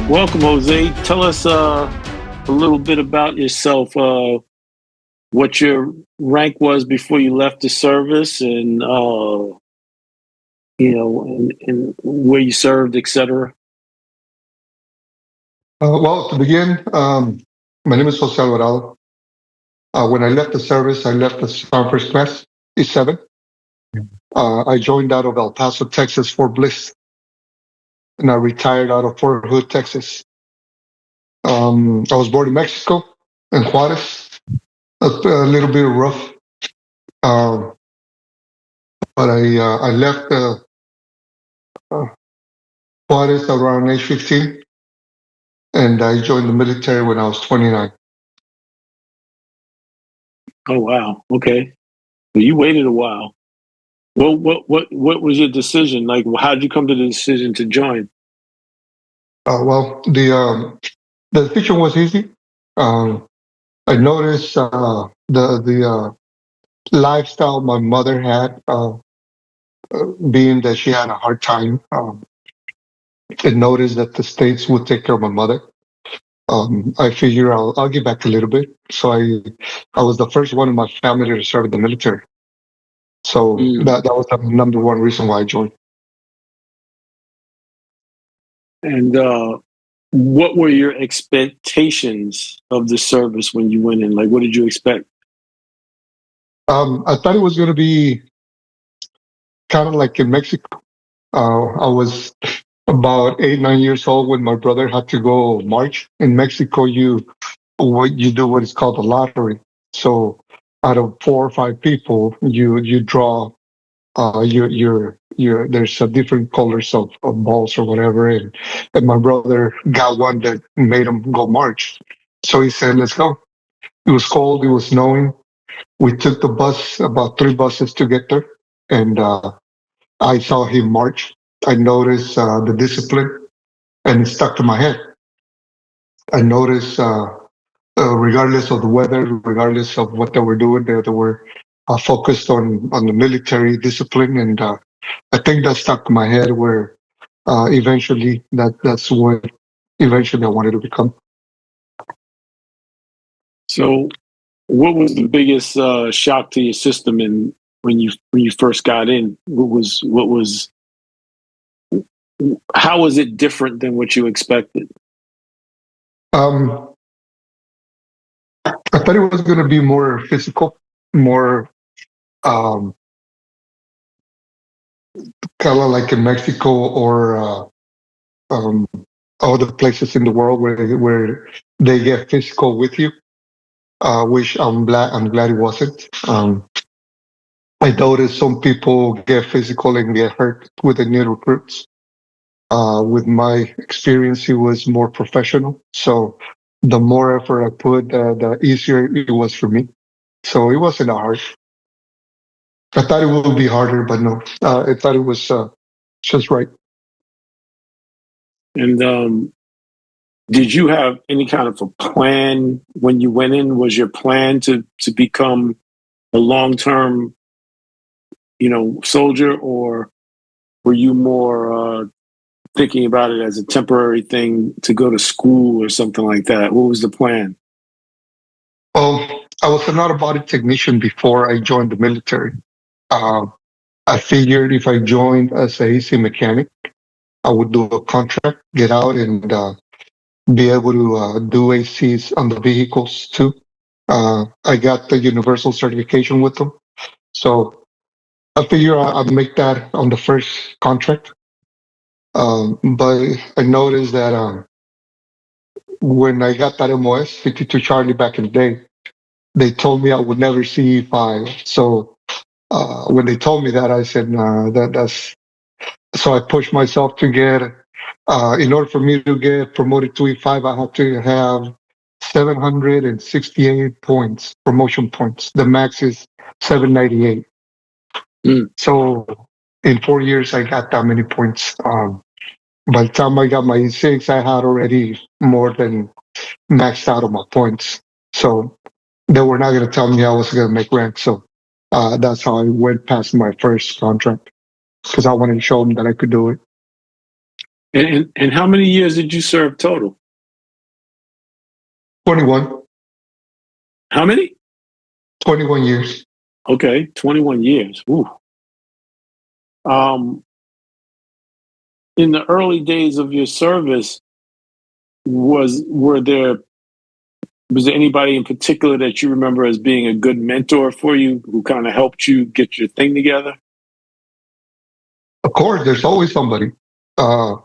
Welcome, Jose. Tell us a little bit about yourself. What your rank was before you left the service, and and where you served, etc. To begin, my name is Jose Alvarado. When I left the service, I left the first class, E7. I joined out of El Paso, Texas, Fort Bliss, and I retired out of Fort Hood, Texas. I was born in Mexico, in Juarez. A little bit rough, uh, but I left uh, Juarez around age 15, and I joined the military when I was 29. Oh wow, okay. Well, you waited a while. Well, what was your decision? Like, how did you come to the decision to join? The decision was easy. Um, I noticed the lifestyle my mother had, being that she had a hard time. I noticed that the states would take care of my mother. I figure I'll give back a little bit. So I was the first one in my family to serve in the military. So Mm. that was the number one reason why I joined. And what were your expectations of the service when you went in? Like, what did you expect? I thought it was going to be kind of like in Mexico. I was about 8, 9 years old when my brother had to go march in Mexico. You do what is called a lottery. So out of 4 or 5 people, you draw your there's a different colors of balls or whatever, and my brother got one that made him go march. So he said, "Let's go." It was cold. It was snowing. We took the bus, about 3 buses to get there, and I saw him march. I noticed the discipline, and it stuck to my head. I noticed, regardless of the weather, regardless of what they were doing, they were focused on the military discipline, and I think that stuck to my head. Where eventually, that's what eventually I wanted to become. So, what was the biggest shock to your system, and when you first got in? What was how was it different than what you expected? Um, I thought it was going to be more physical, more um, kind of like in Mexico or um, other places in the world where they get physical with you. Which I'm glad it wasn't. I noticed some people get physical and get hurt with the new recruits. With my experience, it was more professional. So the more effort I put, the easier it was for me. So it wasn't hard. I thought it would be harder, but no. I thought it was just right. And did you have any kind of a plan when you went in? Was your plan to become a long term, soldier, or were you more thinking about it as a temporary thing to go to school or something like that? What was the plan? I was an automotive technician before I joined the military. Uh, I figured if I joined as a AC mechanic, I would do a contract, get out, and be able to do ACs on the vehicles too. I got the universal certification with them, so I figure I'd make that on the first contract. But I noticed that when I got that MOS 52 Charlie back in the day, they told me I would never see E5. So when they told me that, I said, "Nah, that's." So I pushed myself to get. In order for me to get promoted to E5, I had to have 768 points, promotion points. The max is 798. Mm. So in 4 years, I got that many points. By the time I got my E6, I had already more than maxed out of my points. So they were not going to tell me I was going to make rank. So that's how I went past my first contract because I wanted to show them that I could do it. And how many years did you serve total? 21, How many? 21 years. Okay, 21 years. Ooh. Um, in the early days of your service, were there was there anybody in particular that you remember as being a good mentor for you who kind of helped you get your thing together? Of course, there's always somebody. Uh,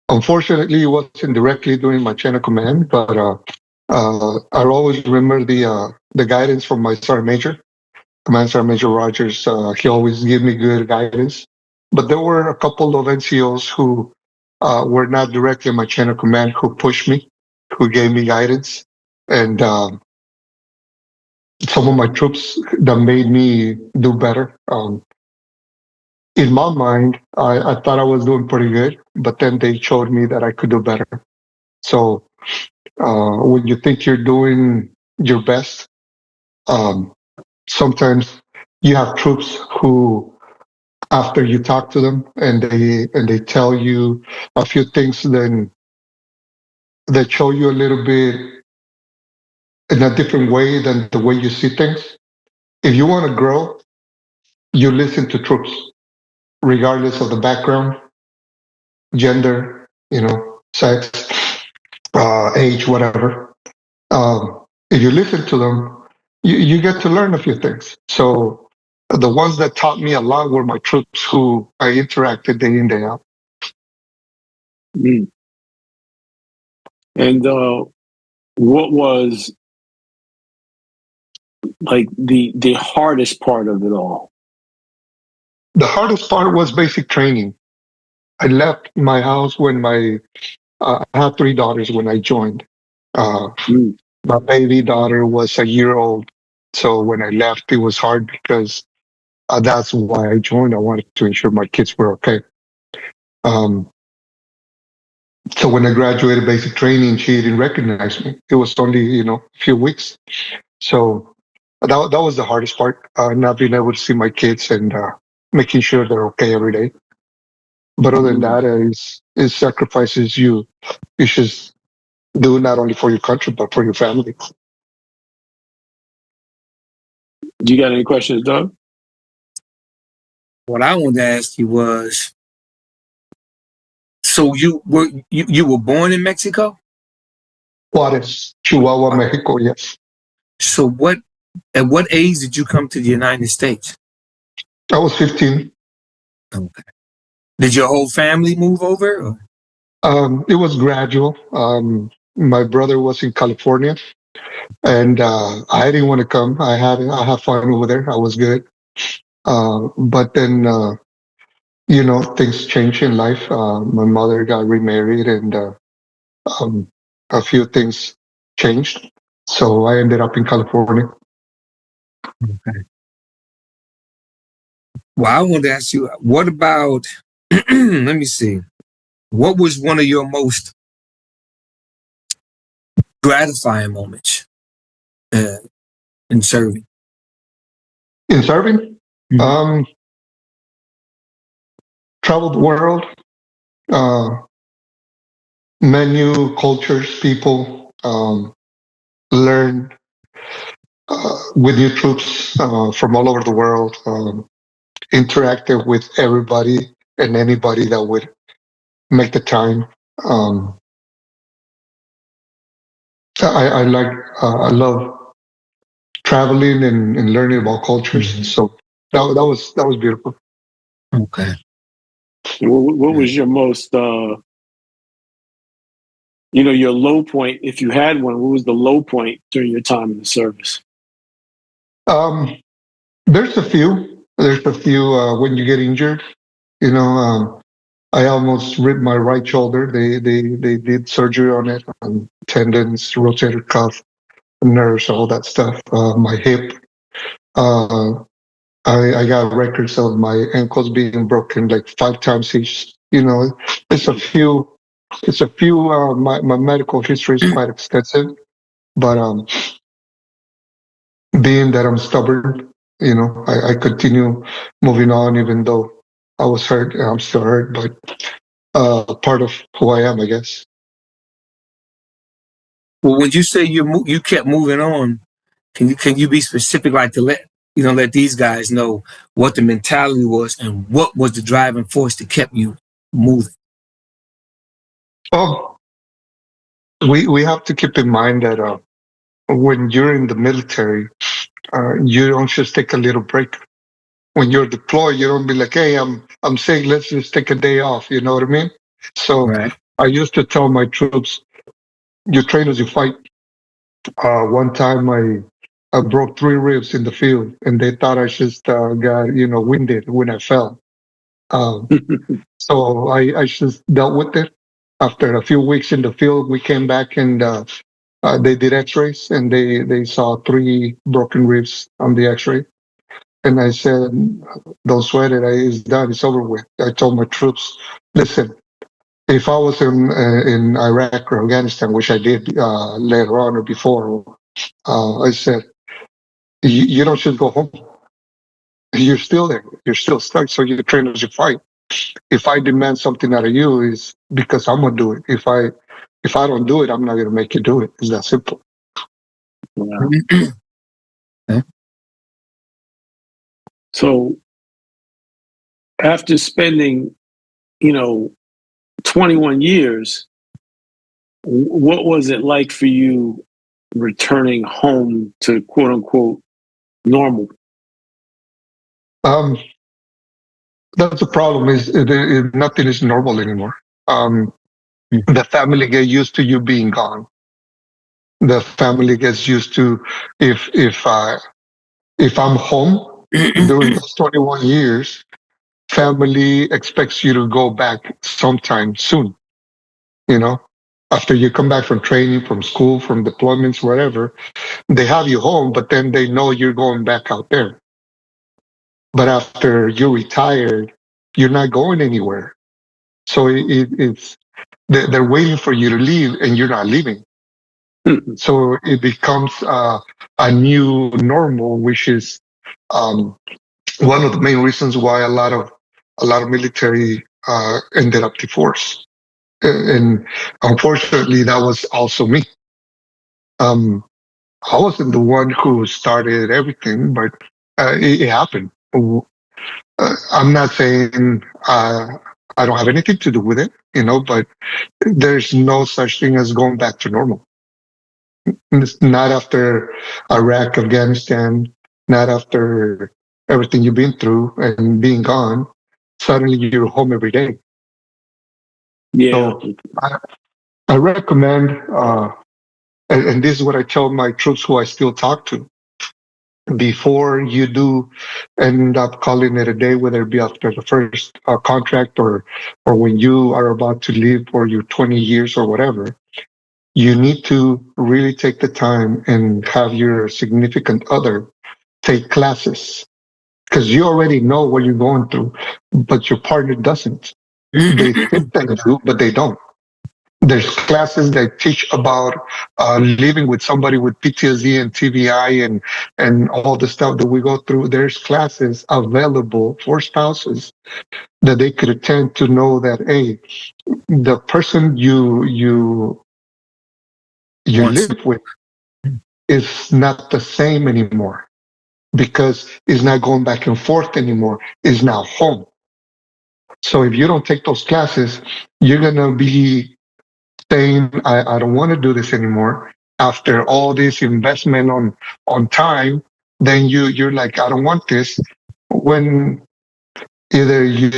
Unfortunately, it wasn't directly during my chain of command, but I always remember the guidance from my sergeant major, Command Sergeant Major Rogers. He always gave me good guidance. But there were a couple of NCOs who were not directly in my chain of command who pushed me, who gave me guidance, and some of my troops that made me do better. In my mind, I thought I was doing pretty good, but then they showed me that I could do better. So when you think you're doing your best, um, sometimes you have troops who, after you talk to them and they tell you a few things, then that show you a little bit in a different way than the way you see things. If you want to grow, you listen to troops, regardless of the background, gender, sex, age, whatever. If you listen to them, you get to learn a few things. So the ones that taught me a lot were my troops who I interacted day in, day out. Mm. And what was like the hardest part of it all? The hardest part was basic training. I left my house when I had three daughters when I joined. Uh, Mm. my baby daughter was a year old. So when I left, it was hard because that's why I joined. I wanted to ensure my kids were okay. Um, so when I graduated basic training, she didn't recognize me. It was only, a few weeks. So that was the hardest part, not being able to see my kids and making sure they're okay every day. But other than Mm. that, is sacrifices you should do not only for your country but for your family. You got any questions, Doug? What I wanted to ask you was, so you were born in Mexico? Juarez, Chihuahua, Mexico, yes. So at what age did you come to the United States? I was 15. Okay. Did your whole family move over? Or? It was gradual. My brother was in California, and I didn't want to come. I had fun over there. I was good. But then, things change in life. My mother got remarried, and um, a few things changed. So I ended up in California. Okay. Well, I wanted to ask you, what about, let me see, what was one of your most gratifying moments in serving? In serving, Mhm. traveled the world, uh, met new cultures, people, learned with new troops from all over the world, interacted with everybody and anybody that would make the time. Um, I like, I love traveling and learning about cultures. Mhm. So that was beautiful. Okay. What was your most your low point, if you had one? What was the low point during your time in the service? Um, there's a few. There's a few when you get injured. I almost ripped my right shoulder. They did surgery on it, on tendons, rotator cuff, nerves, all that stuff. My hip. Uh, I got records of my ankles being broken like 5 times each. It's a few. It's a few. My medical history is quite extensive, but being that I'm stubborn, I continue moving on even though I was hurt. I'm still hurt, but part of who I am, I guess. Well, when you say you kept moving on, can you be specific, like to let these guys know what the mentality was and what was the driving force that kept you moving? Well, we have to keep in mind that when you're in the military, you don't just take a little break. When you're deployed, you don't be like, "Hey, I'm sick. Let's just take a day off." You know what I mean? So Right. I used to tell my troops, "You train as you fight." One time I broke 3 ribs in the field, and they thought I just got winded when I fell. Um, so I just dealt with it. After a few weeks in the field, we came back and they did X-rays, and they saw 3 broken ribs on the X-ray. And I said, "Don't sweat it. It's done. It's over with." I told my troops, "Listen, if I was in Iraq or Afghanistan, which I did later on or before, I said, you don't just go home. You're still there. You're still stuck. So you train as you fight. If I demand something out of you, is because I'm gonna do it. If I don't do it, I'm not gonna make you do it. It's that simple." Wow. Okay. So after spending, 21 years, what was it like for you returning home to quote unquote normal? Um, that's the problem. Is nothing is normal anymore. The family get used to you being gone. The family gets used to if I'm home during those 21 years, family expects you to go back sometime soon. You know, after you come back from training, from school, from deployments, whatever, they have you home, but then they know you're going back out there. But after you're retired, you're not going anywhere. So it's they're waiting for you to leave, and you're not leaving. So it becomes a new normal, which is um, one of the main reasons why a lot of military ended up divorced. And unfortunately, that was also me. Um, I wasn't the one who started everything, but it happened. I'm not saying I don't have anything to do with it, but there's no such thing as going back to normal. It's not after Iraq, Afghanistan, not after everything you've been through and being gone. Suddenly you're home every day. Yeah. So I recommend, and this is what I tell my troops who I still talk to. Before you do end up calling it a day, whether it be after the first contract or when you are about to leave for your 20 years or whatever, you need to really take the time and have your significant other take classes, because you already know what you're going through, but your partner doesn't. They think they do, but they don't. There's classes that teach about living with somebody with PTSD and TBI and all the stuff that we go through. There's classes available for spouses that they could attend to know that, hey, the person you Once. live with is not the same anymore, because it's not going back and forth anymore. It's now home. So if you don't take those classes, you're gonna be saying, I don't want to do this anymore. After all this investment on time, then you're like, I don't want this. When either you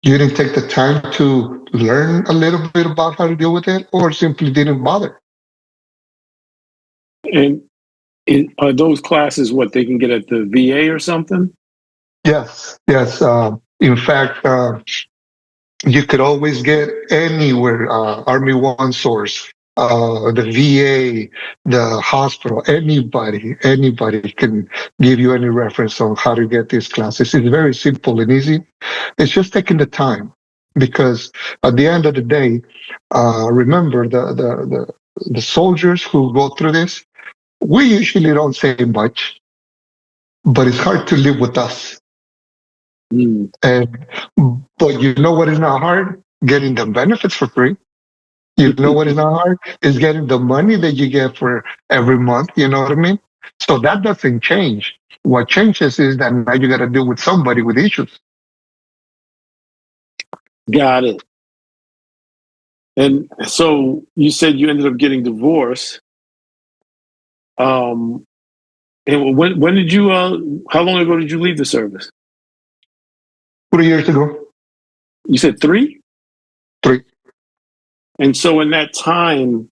didn't take the time to learn a little bit about how to deal with it, or simply didn't bother. And are those classes what they can get at the VA or something? Yes, yes. In fact, you could always get anywhere, Army One Source, the VA, the hospital, anybody can give you any reference on how to get these classes. It's very simple and easy. It's just taking the time, because at the end of the day, remember the soldiers who go through this, we usually don't say much, but it's hard to live with us. Mm. And but you know what is not hard? getting the benefits for free. You know what is not hard? Is getting the money that you get for every month. You know what I mean? So that doesn't change. What changes is that now you got to deal with somebody with issues. Got it. And so you said you ended up getting divorced. And when did you? How long ago did you leave the service? 3 years ago. You said 3. 3. And so in that time,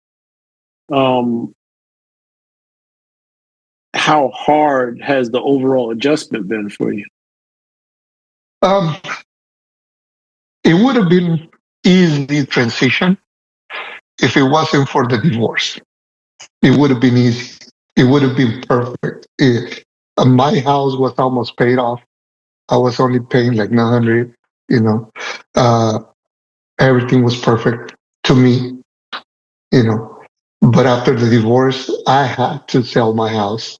how hard has the overall adjustment been for you? It would have been easy transition if it wasn't for the divorce. It would have been easy. It would have been perfect. My house was almost paid off. I was only paying like 900. You know, everything was perfect to me. You know, but after the divorce, I had to sell my house,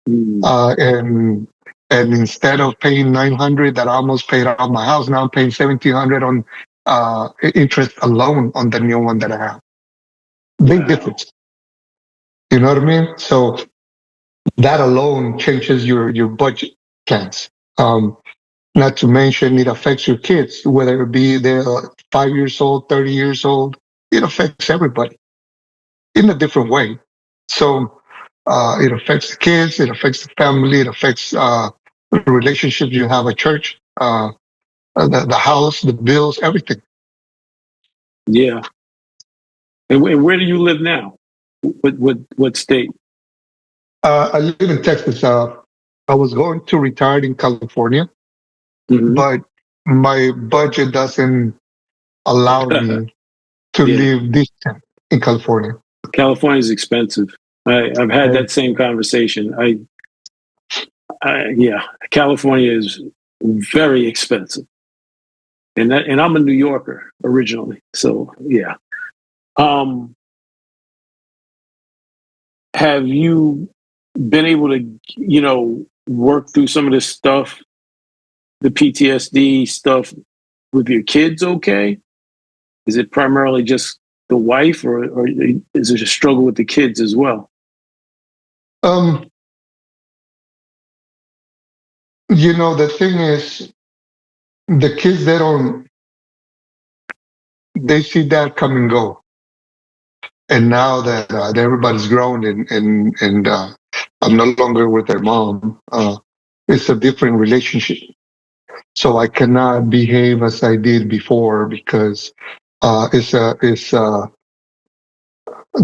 and instead of paying 900 that I almost paid off my house, now I'm paying 1,700 on interest alone on the new one that I have. Big difference. You know what I mean? So that alone changes your budget plans. Not to mention it affects your kids, whether it be they're 5 years old, 30 years old. It affects everybody in a different way. So it affects the kids, it affects the family, it affects the relationships you have at church, the house, the bills, everything. Yeah. And where do you live now? What state? I live in Texas. I was going to retire in California, but my budget doesn't allow me to live distant in California. California is expensive. I've had that same conversation. Yeah, California is very expensive, and I'm a New Yorker originally, so yeah. Have you been able to, work through some of this stuff, the PTSD stuff, with your kids? Okay, is it primarily just the wife, or is it a struggle with the kids as well? The thing is, the kids, they see that come and go. And now that everybody's grown and I'm no longer with their mom, it's a different relationship. So I cannot behave as I did before because it's a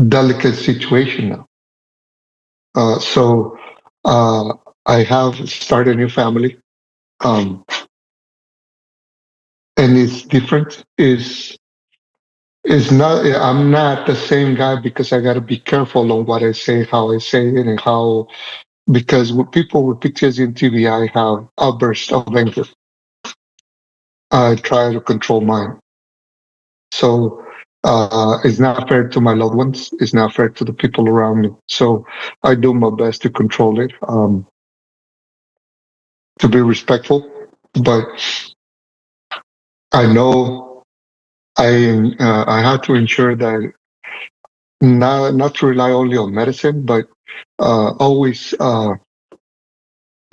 delicate situation now. So I have started a new family, and it's different. It's not. I'm not the same guy because I got to be careful on what I say, how I say it, and how. Because with people with PTSD and TBI have outbursts of anger. I try to control mine. So it's not fair to my loved ones. It's not fair to the people around me. So I do my best to control it, to be respectful. But I know I have to ensure that not to rely only on medicine, but always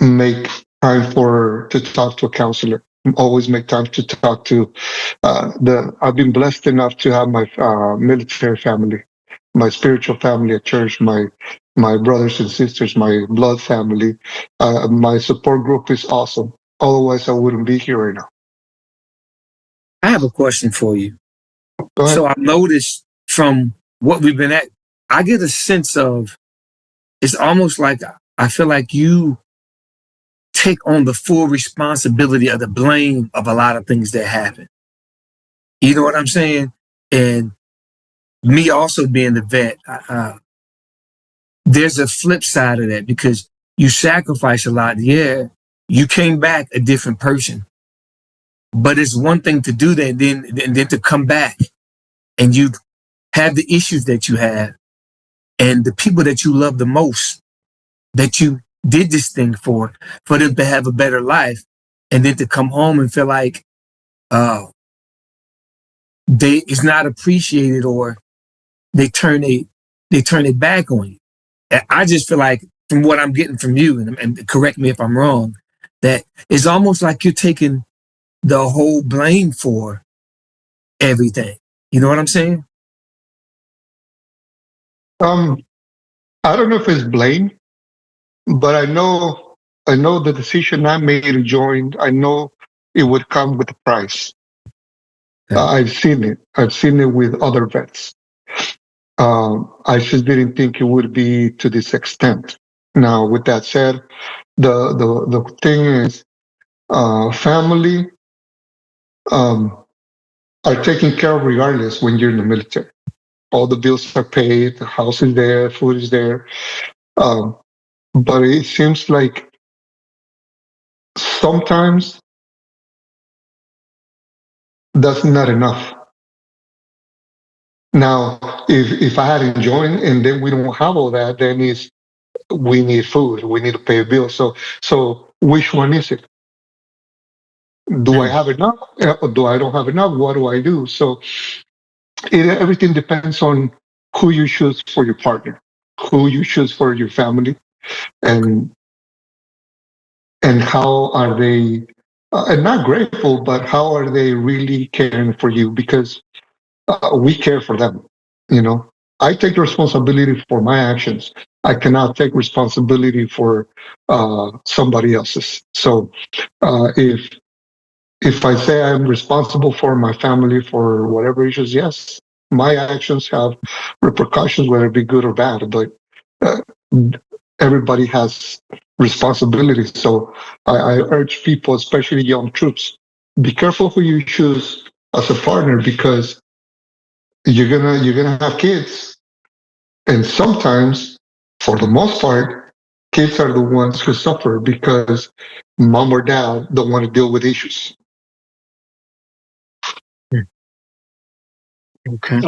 make time to talk to a counselor. Always make time to talk to I've been blessed enough to have my military family, my spiritual family at church, my brothers and sisters, my blood family. My support group is awesome. Otherwise, I wouldn't be here right now. I have a question for you. So I noticed from what we've been at, I get a sense of, it's almost like I feel like you take on the full responsibility of the blame of a lot of things that happen. You know what I'm saying? And me also being the vet, there's a flip side of that because you sacrifice a lot. Yeah, you came back a different person. But it's one thing to do that, and then to come back and you have the issues that you have and the people that you love the most, that you did this thing for them to have a better life, and then to come home and feel like, oh, it's not appreciated, or they turn it back on you. I just feel like, from what I'm getting from you, and correct me if I'm wrong, that it's almost like you're taking the whole blame for everything. You know what I'm saying? I don't know if it's blame, but I know the decision I made to join. I know it would come with a price. Okay. I've seen it. I've seen it with other vets. I just didn't think it would be to this extent. Now, with that said, the thing is, family are taken care of regardless when you're in the military. All the bills are paid, the house is there, food is there. Um, but it seems like sometimes that's not enough. Now, if I hadn't joined and then we don't have all that, then we need food, we need to pay a bill. So which one is it? Do I have enough? Or do I don't have enough? What do I do? So everything depends on who you choose for your partner, who you choose for your family, and how are they, and not grateful, but how are they really caring for you? Because we care for them. You know, I take responsibility for my actions. I cannot take responsibility for somebody else's. So if I say I'm responsible for my family for whatever issues, yes, my actions have repercussions, whether it be good or bad. But uh, everybody has responsibilities. So I urge people, especially young troops, be careful who you choose as a partner, because you're gonna have kids, and sometimes, for the most part, kids are the ones who suffer because mom or dad don't want to deal with issues. Okay.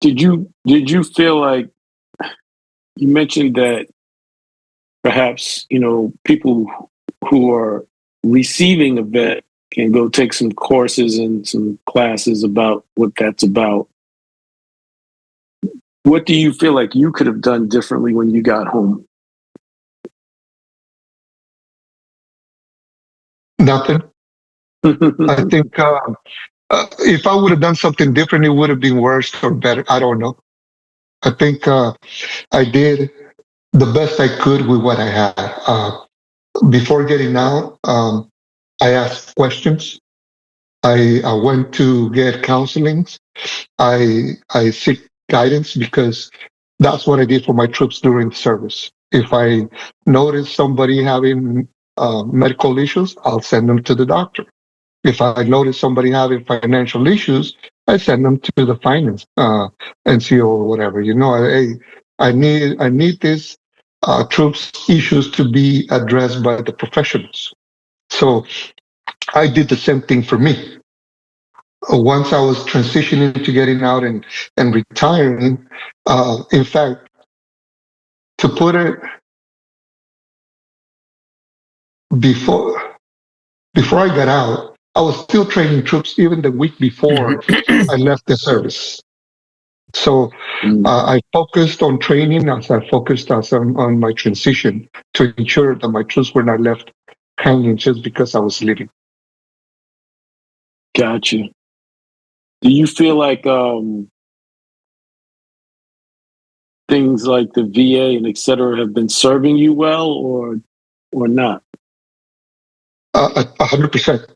Did you feel like, you mentioned that perhaps, people who are receiving a vet can go take some courses and some classes about what that's about. What do you feel like you could have done differently when you got home? Nothing. I think if I would have done something different, it would have been worse or better. I don't know. I think I did the best I could with what I had. Before getting out, I asked questions. I went to get counseling. I seek guidance, because that's what I did for my troops during the service. If I notice somebody having medical issues, I'll send them to the doctor. If I notice somebody having financial issues, I send them to the finance NCO or whatever. Hey, I need this troops issues to be addressed by the professionals. So I did the same thing for me. Once I was transitioning to getting out and retiring, in fact, to put it before I got out, I was still training troops even the week before I left the service. So I focused on training as I focused on my transition, to ensure that my troops were not left hanging just because I was leaving. Gotcha. Do you feel like things like the VA and et cetera have been serving you well, or not? 100%. Okay.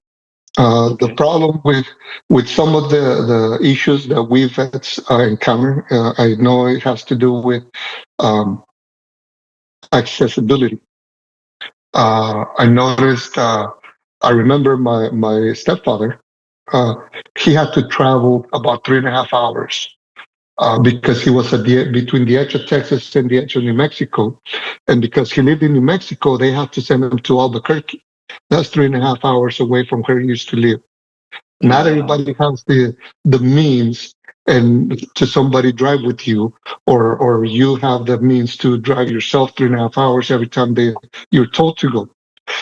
The problem with some of the issues that we vets encounter, I know it has to do with accessibility. I noticed. I remember my stepfather. He had to travel about 3.5 hours because he was between the edge of Texas and the edge of New Mexico, and because he lived in New Mexico, they had to send him to Albuquerque. That's 3.5 hours away from where he used to live. Not everybody has the means and to somebody drive with you, or you have the means to drive yourself 3.5 hours every time you're told to go.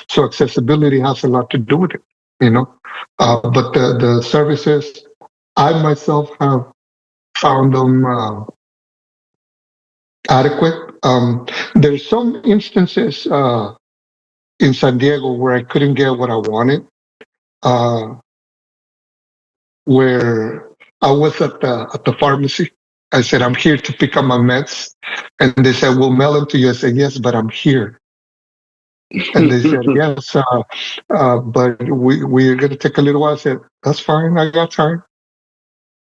So accessibility has a lot to do with it, But the services, I myself have found them adequate. There's some instances in San Diego where I couldn't get what I wanted, uh, where I was at the pharmacy. I said, I'm here to pick up my meds. And they said, we'll mail them to you. I said, yes, but I'm here. And they said, yes, but we're going to take a little while. I said, that's fine. I got time.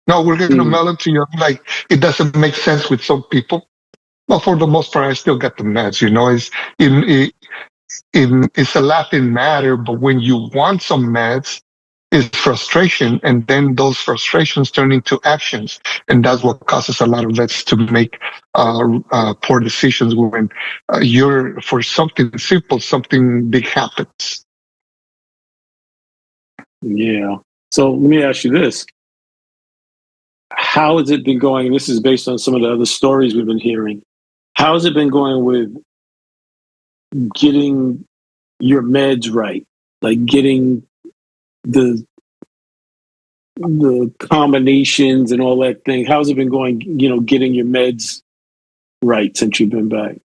No, we're going to mail them to you. I'm like, it doesn't make sense with some people. But for the most part, I still got the meds. You know, it's a laughing matter. But when you want some meds, it's frustration. And then those frustrations turn into actions. And that's what causes a lot of vets to make poor decisions when you're for something simple, something big happens. Yeah. So let me ask you this. How has it been going? This is based on some of the other stories we've been hearing. How has it been going with getting your meds right? Like getting the combinations and all that thing. How's it been going, getting your meds right since you've been back?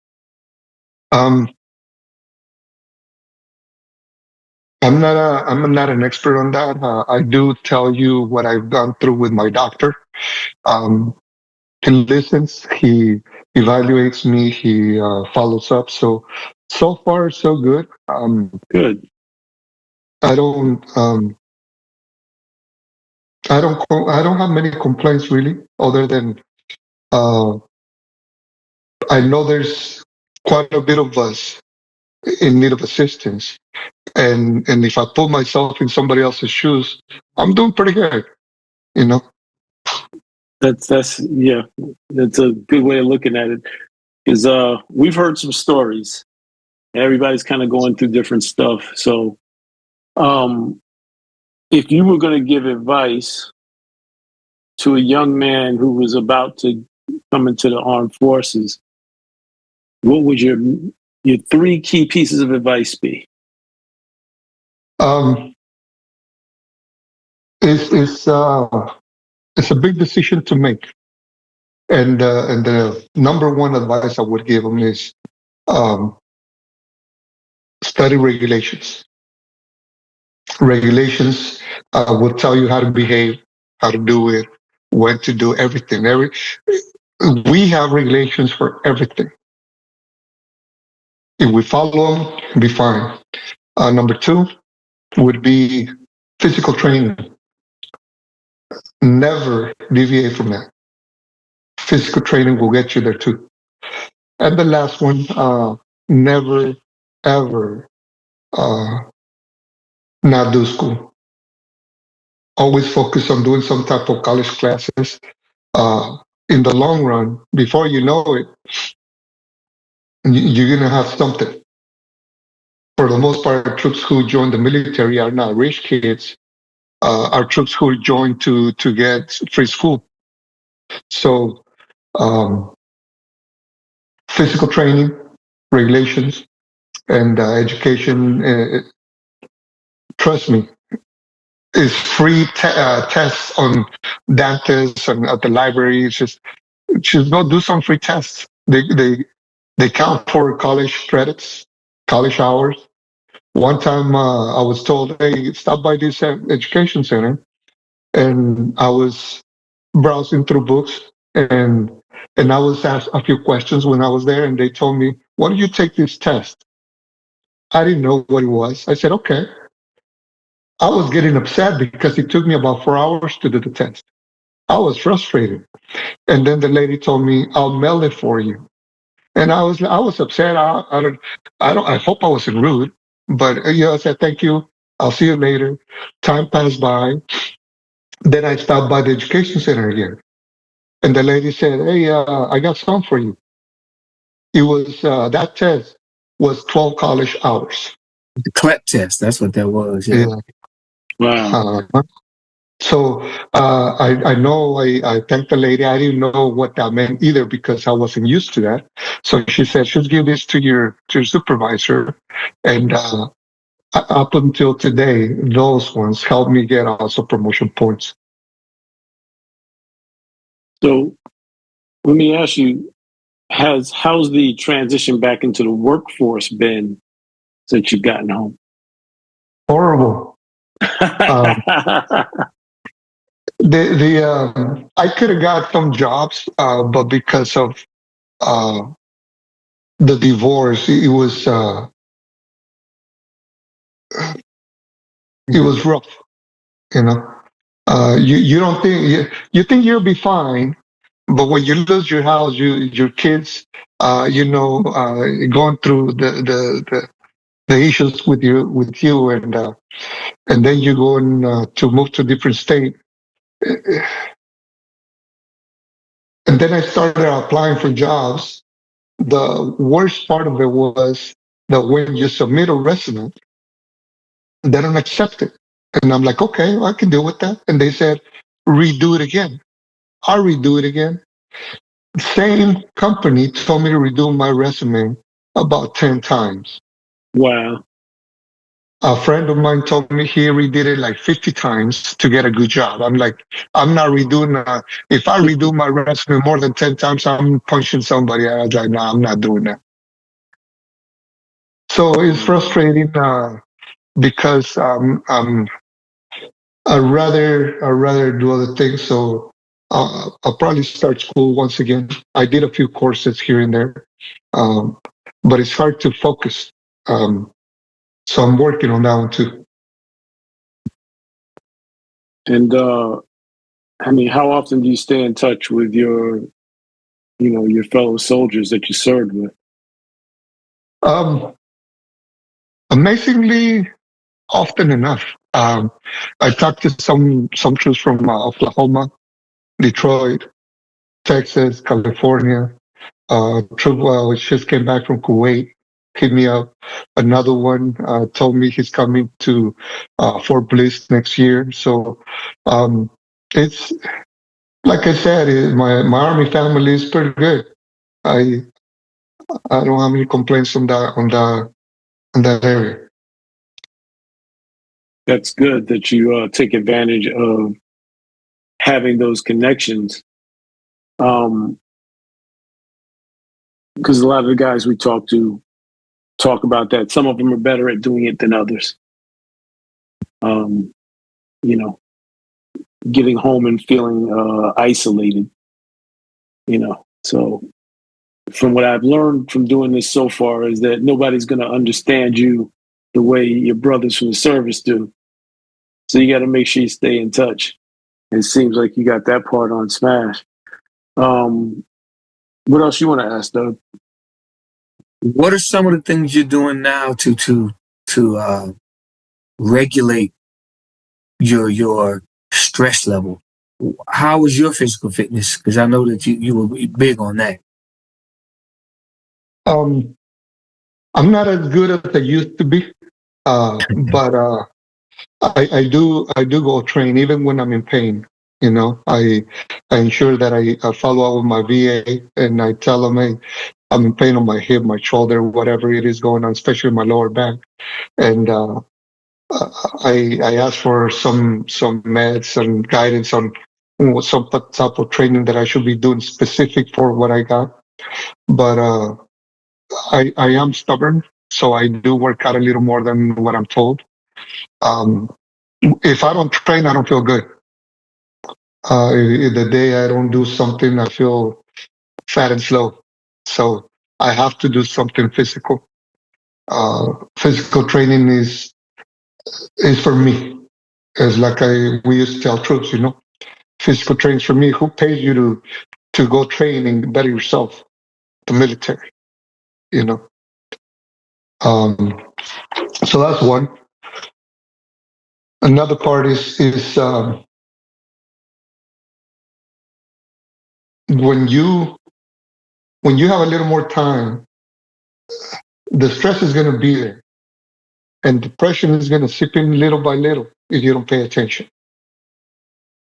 I'm not an expert on that. I do tell you what I've gone through with my doctor. He listens, he evaluates me, he follows up. So far so good. Good. I don't have many complaints really, other than I know there's quite a bit of us in need of assistance, and if I put myself in somebody else's shoes, I'm doing pretty good, you know. That's a good way of looking at it. Because we've heard some stories. Everybody's kind of going through different stuff. So, if you were going to give advice to a young man who was about to come into the armed forces, what would your 3 key pieces of advice be? It's a big decision to make, and the number one advice I would give him is study regulations. Regulations will tell you how to behave, how to do it, when to do everything. We have regulations for everything. If we follow them, we'll be fine. Number 2 would be physical training. Never deviate from that. Physical training will get you there too. And the last one, never, ever not do school. Always focus on doing some type of college classes. In the long run, before you know it, you're going to have something. For the most part, troops who join the military are not rich kids, are troops who join to get free school. So, physical training, regulations, and education, trust me, is free tests on Dantes and at the library. It's just go do some free tests. They count for college credits, college hours. One time I was told, hey, stop by this education center. And I was browsing through books, and I was asked a few questions when I was there, and they told me, why don't you take this test? I didn't know what it was. I said, okay. I was getting upset because it took me about 4 hours to do the test. I was frustrated. And then the lady told me, I'll mail it for you. And I was upset. I hope I wasn't rude, but I said, thank you. I'll see you later. Time passed by. Then I stopped by the education center again. And the lady said, hey, I got some for you. It was, that test was 12 college hours. The CLEP test, that's what that was. Yeah. Wow. So I know I thanked the lady. I didn't know what that meant either because I wasn't used to that. So she said, just give this to your supervisor. And up until today, those ones helped me get also promotion points. So let me ask you, how's the transition back into the workforce been since you've gotten home? Horrible. I could have got some jobs, but because of the divorce, it was rough. You know, you don't think you think you'll be fine, but when you lose your house, your kids, going through the issues with you, and then you go to move to a different state. And then I started applying for jobs. The worst part of it was that when you submit a resume, they don't accept it. And I'm like, okay, I can deal with that. And they said, redo it again. I'll redo it again. Same company told me to redo my resume about 10 times. Wow. A friend of mine told me he redid it like 50 times to get a good job. I'm like, I'm not redoing if I redo my resume more than 10 times, I'm punching somebody. I was like, no, I'm not doing that. So it's frustrating because I'd rather do other things. So I'll probably start school once again. I did a few courses here and there, but it's hard to focus. So I'm working on that one too. And how often do you stay in touch with your fellow soldiers that you served with? Amazingly, often enough. I talked to some troops from Oklahoma, Detroit, Texas, California. Troop which just came back from Kuwait hit me up. Another one told me he's coming to Fort Bliss next year. So it's like I said, my Army family is pretty good. I don't have any complaints on that area. That's good that you take advantage of having those connections. Because a lot of the guys we talk to talk about that. Some of them are better at doing it than others. Getting home and feeling isolated. So from what I've learned from doing this so far is that nobody's going to understand you the way your brothers from the service do. So you got to make sure you stay in touch. It seems like you got that part on smash. What else you want to ask, Doug? What are some of the things you're doing now to regulate your stress level? How is your physical fitness? Because I know that you were big on that. I'm not as good as I used to be, but I do go train even when I'm in pain. I ensure that I follow up with my VA and I tell them, hey, I'm in pain on my hip, my shoulder, whatever it is going on, especially my lower back. And I ask for some meds and guidance on some type of training that I should be doing specific for what I got. But I am stubborn, so I do work out a little more than what I'm told. If I don't train, I don't feel good. The day I don't do something, I feel fat and slow. So I have to do something physical. Physical training is for me. It's like we used to tell troops, physical training is for me. Who pays you to go train and better yourself? The military, So that's one. Another part is when you have a little more time, the stress is going to be there, and depression is going to seep in little by little if you don't pay attention.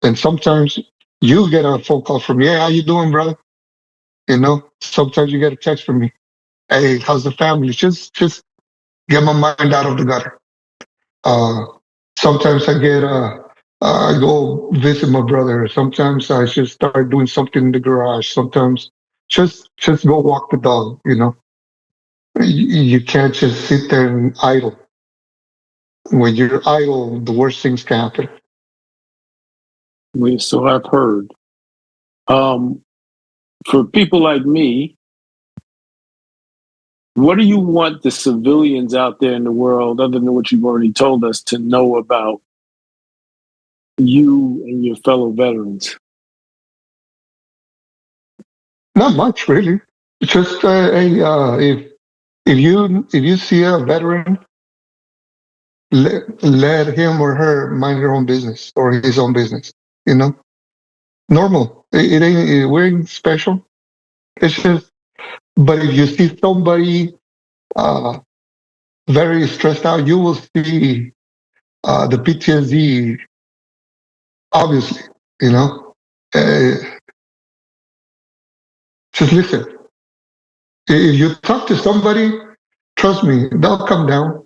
And sometimes you get a phone call from me, hey, how you doing, brother? Sometimes you get a text from me, hey, how's the family? Just get my mind out of the gutter. Sometimes I get I go visit my brother. Sometimes I just start doing something in the garage. Sometimes just go walk the dog. You can't just sit there and idle. When you're idle, the worst things can happen. So I've heard. For people like me, what do you want the civilians out there in the world, other than what you've already told us, to know about you and your fellow veterans? Not much, really. Just if you see a veteran, let him or her mind their own business or his own business. Normal. It ain't. We ain't special. It's just. But if you see somebody uh, very stressed out, you will see the PTSD. Obviously, you know. Uh, just listen. If you talk to somebody, trust me, they'll come down.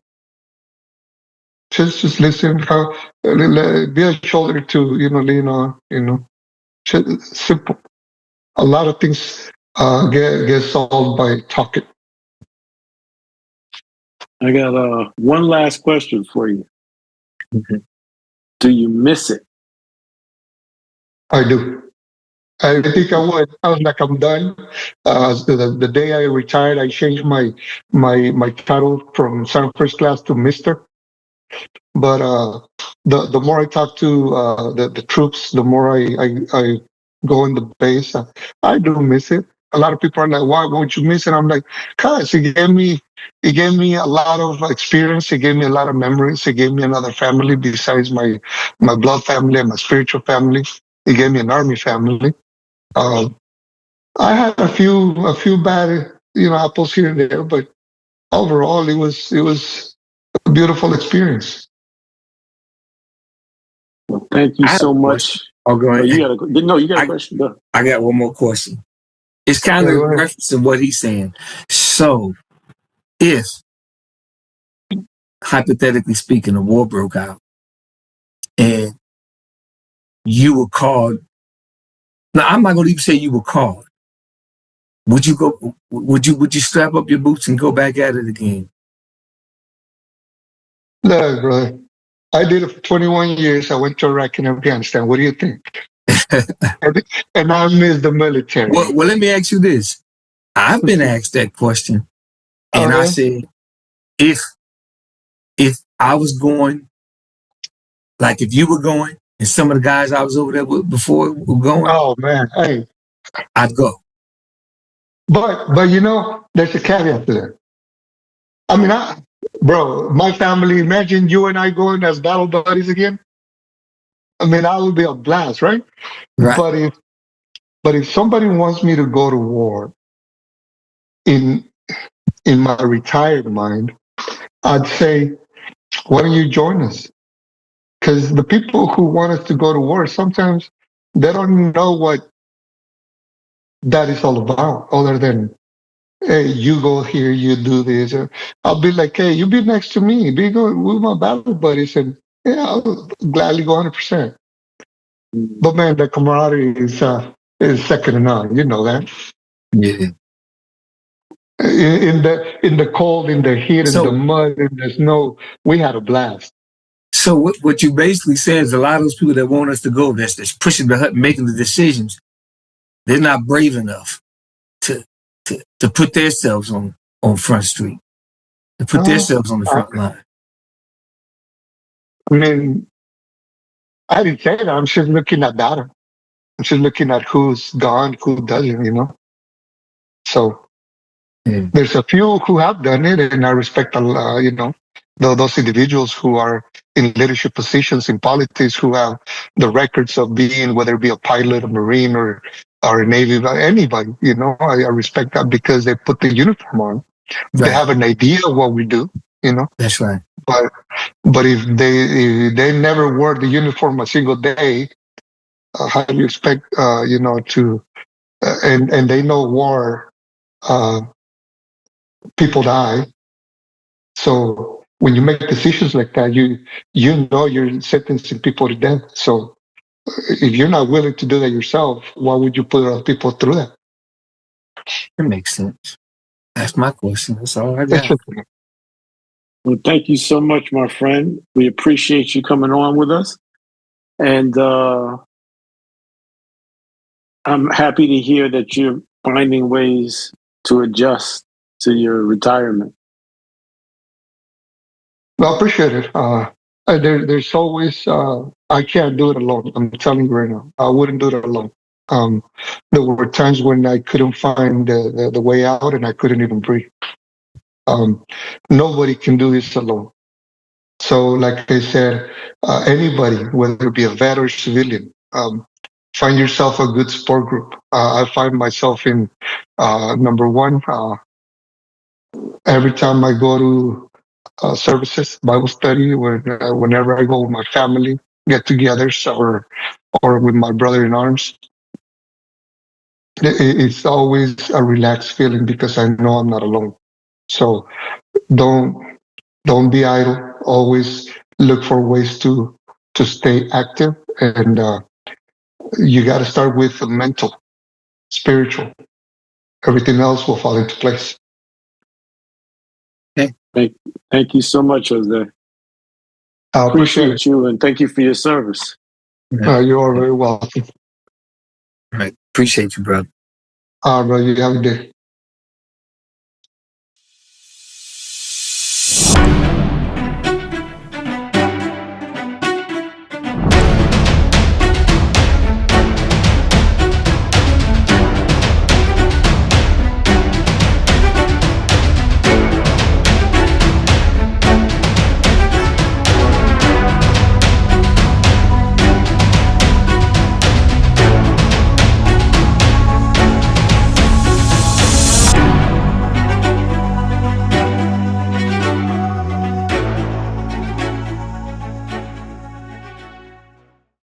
Just listen. How be a shoulder to lean on. Just simple. A lot of things get solved by talking. I got one last question for you. Mm-hmm. Do you miss it? I do. I think I would. I was like, I'm done. The day I retired, I changed my title from Sergeant First Class to Mister. But the more I talk to the troops, the more I go in the base. I do miss it. A lot of people are like, "Why won't you miss it?" I'm like, "Cause it gave me a lot of experience. It gave me a lot of memories. It gave me another family besides my blood family and my spiritual family. It gave me an army family. Um, I had a few bad apples here and there, but overall it was a beautiful experience." Well, thank you so much. Oh, go ahead. You got a question. Go. I got one more question. It's kind of referencing what he's saying. So, if hypothetically speaking, a war broke out and you were called, now I'm not going to even say you were called. Would you go? Would you strap up your boots and go back at it again? No, brother. I did it for 21 years. I went to Iraq and Afghanistan. What do you think? and I miss the military. Well, let me ask you this. I've been asked that question, and I said, if I was going, like if you were going, and some of the guys I was over there with before were going, oh man, hey, I'd go. But there's a caveat to that. I mean, bro, my family. Imagine you and I going as battle buddies again. I mean, that would be a blast, right? Right. But if somebody wants me to go to war, in my retired mind, I'd say, why don't you join us? Because the people who want us to go to war, sometimes they don't know what that is all about, other than, hey, you go here, you do this. I'll be like, hey, you be next to me, be going with my battle buddies, and yeah, I'll gladly go 100%. But man, the camaraderie is second to none. You know that. Yeah. In the cold, in the heat, in the mud, in the snow, we had a blast. So what you basically saying is a lot of those people that want us to go, that's pushing the hut, making the decisions, they're not brave enough to put themselves on Front Street, to put themselves on the front line. I mean, I didn't say that. I'm just looking at data. I'm just looking at who's gone, who doesn't. So there's a few who have done it, and I respect those individuals who are in leadership positions in politics, who have the records of being, whether it be a pilot, a Marine, or a Navy, anybody. I respect that because they put the uniform on. Right. They have an idea of what we do. That's right. But if they never wore the uniform a single day, how do you expect to and they know war, people die. So when you make decisions like that, you know you're sentencing people to death. So if you're not willing to do that yourself, why would you put other people through that? It makes sense. That's my question. That's all I got. Well, thank you so much, my friend. We appreciate you coming on with us. And I'm happy to hear that you're finding ways to adjust to your retirement. Well, I appreciate it. There's always, I can't do it alone. I'm telling you right now, I wouldn't do it alone. There were times when I couldn't find the way out and I couldn't even breathe. Nobody can do this alone. So, like I said, anybody, whether it be a vet or civilian, find yourself a good support group. I find myself in number one. Every time I go to services, Bible study, whenever I go with my family, get-togethers, or with my brother in arms, it's always a relaxed feeling because I know I'm not alone. So don't be idle. Always look for ways to stay active, and you got to start with the mental, spiritual. Everything else will fall into place. Thank you so much, Jose. I appreciate you, and thank you for your service. You are very welcome. All right. Appreciate you, brother. All right, brother. You have a good day.